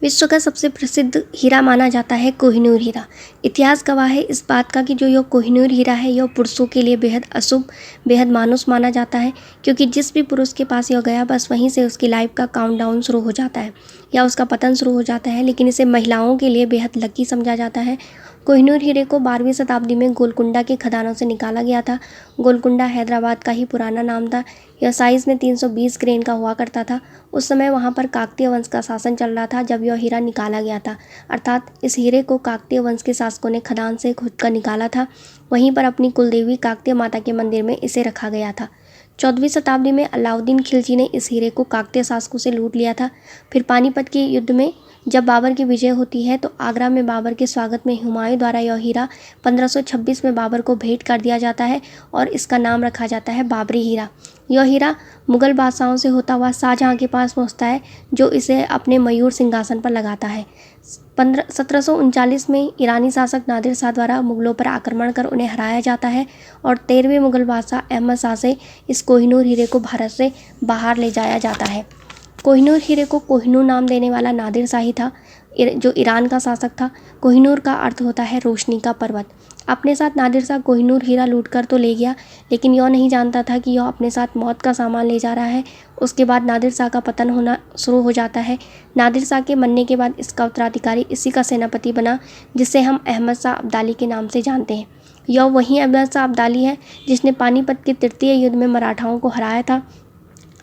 विश्व का सबसे प्रसिद्ध हीरा माना जाता है कोहिनूर हीरा। इतिहास गवाह है इस बात का कि जो यह कोहिनूर हीरा है यह पुरुषों के लिए बेहद अशुभ, बेहद मानुष माना जाता है, क्योंकि जिस भी पुरुष के पास यह गया बस वहीं से उसकी लाइफ का काउंटडाउन शुरू हो जाता है या उसका पतन शुरू हो जाता है। लेकिन इसे महिलाओं के लिए बेहद लकी समझा जाता है। कोहिनूर हीरे को 12वीं शताब्दी में गोलकुंडा के खदानों से निकाला गया था। गोलकुंडा हैदराबाद का ही पुराना नाम था। यह साइज़ में 320 ग्रेन का हुआ करता था। उस समय वहाँ पर काकतीय वंश का शासन चल रहा था जब यह हीरा निकाला गया था, अर्थात इस हीरे को काकतीय वंश के शासकों ने खदान से खुद का निकाला था। वहीं पर अपनी कुलदेवी काकतीय माता के मंदिर में इसे रखा गया था। 14वीं शताब्दी में अलाउद्दीन खिलजी ने इस हीरे को काकतीय शासकों से लूट लिया था। फिर पानीपत के युद्ध में जब बाबर की विजय होती है तो आगरा में बाबर के स्वागत में हुमायूं द्वारा यह हीरा 1526 में बाबर को भेंट कर दिया जाता है और इसका नाम रखा जाता है बाबरी हीरा। यह हीरा मुगल बादशाहों से होता हुआ शाहजहां के पास पहुंचता है, जो इसे अपने मयूर सिंहासन पर लगाता है। 1739 में ईरानी शासक नादिर शाह द्वारा मुगलों पर आक्रमण कर उन्हें हराया जाता है और 13वें मुगल बादशाह अहमद शाह से इस कोहिनूर हीरे को भारत से बाहर ले जाया जाता है। कोहिनूर हीरे को कोहिनूर नाम देने वाला नादिर शाह ही था, जो ईरान का शासक था। कोहिनूर का अर्थ होता है रोशनी का पर्वत। अपने साथ नादिर शाह कोहिनूर हीरा लूटकर तो ले गया, लेकिन यह नहीं जानता था कि यह अपने साथ मौत का सामान ले जा रहा है। उसके बाद नादिर शाह का पतन होना शुरू हो जाता है। नादिर शाह के मरने के बाद इसका उत्तराधिकारी इसी का सेनापति बना, जिसे हम अहमद शाह अब्दाली के नाम से जानते हैं। यह वही अहमद शाह अब्दाली है जिसने पानीपत के तृतीय युद्ध में मराठाओं को हराया था।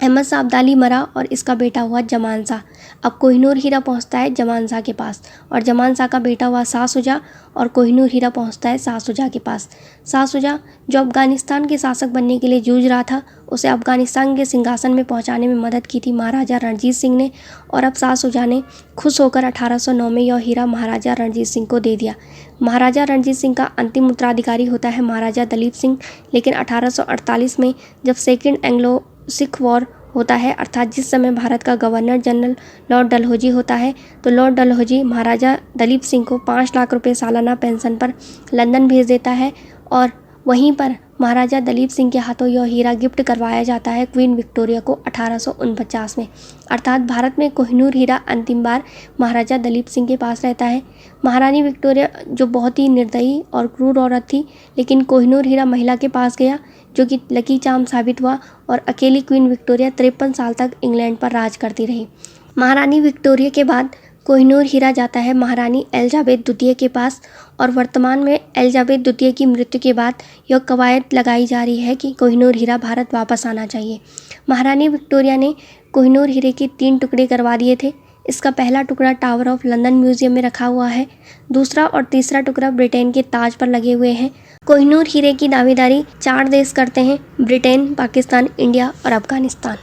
अहमद शाह अब्दाली मरा और इसका बेटा हुआ जमान शाह। अब कोहिनूर हीरा पहुंचता है जमान शाह के पास और जमान शाह का बेटा हुआ शाह शुजा, और कोहिनूर हीरा पहुंचता है शाह शुजा के पास। शाह शुजा जो अफगानिस्तान के शासक बनने के लिए जूझ रहा था, उसे अफगानिस्तान के सिंहासन में पहुंचाने में मदद की थी महाराजा रणजीत सिंह ने, और अब शाह शुजा ने खुश होकर 1809 में यह हीरा महाराजा रणजीत सिंह को दे दिया। महाराजा रणजीत सिंह का अंतिम उत्तराधिकारी होता है महाराजा दलीप सिंह, लेकिन 1848 में जब सेकेंड एंग्लो सिख वॉर होता है, अर्थात जिस समय भारत का गवर्नर जनरल लॉर्ड डलहौजी होता है, तो लॉर्ड डलहौजी महाराजा दलीप सिंह को 5 लाख रुपए सालाना पेंशन पर लंदन भेज देता है और वहीं पर महाराजा दलीप सिंह के हाथों यह हीरा गिफ्ट करवाया जाता है क्वीन विक्टोरिया को 1849 में। अर्थात भारत में कोहिनूर हीरा अंतिम बार महाराजा दलीप सिंह के पास रहता है। महारानी विक्टोरिया जो बहुत ही निर्दयी और क्रूर औरत थी, लेकिन कोहिनूर हीरा महिला के पास गया, जो कि लकी चार्म साबित हुआ और अकेली क्वीन विक्टोरिया 53 साल तक इंग्लैंड पर राज करती रही। महारानी विक्टोरिया के बाद कोहिनूर हीरा जाता है महारानी एलिजाबेथ द्वितीय के पास, और वर्तमान में एलिजाबेथ द्वितीय की मृत्यु के बाद यह कवायद लगाई जा रही है कि कोहिनूर हीरा भारत वापस आना चाहिए। महारानी विक्टोरिया ने कोहिनूर हीरे के 3 टुकड़े करवा दिए थे। इसका पहला टुकड़ा टावर ऑफ लंदन म्यूजियम में रखा हुआ है, दूसरा और तीसरा टुकड़ा ब्रिटेन के ताज पर लगे हुए हैं। कोहिनूर हीरे की दावेदारी 4 देश करते हैं: ब्रिटेन, पाकिस्तान, इंडिया और अफगानिस्तान।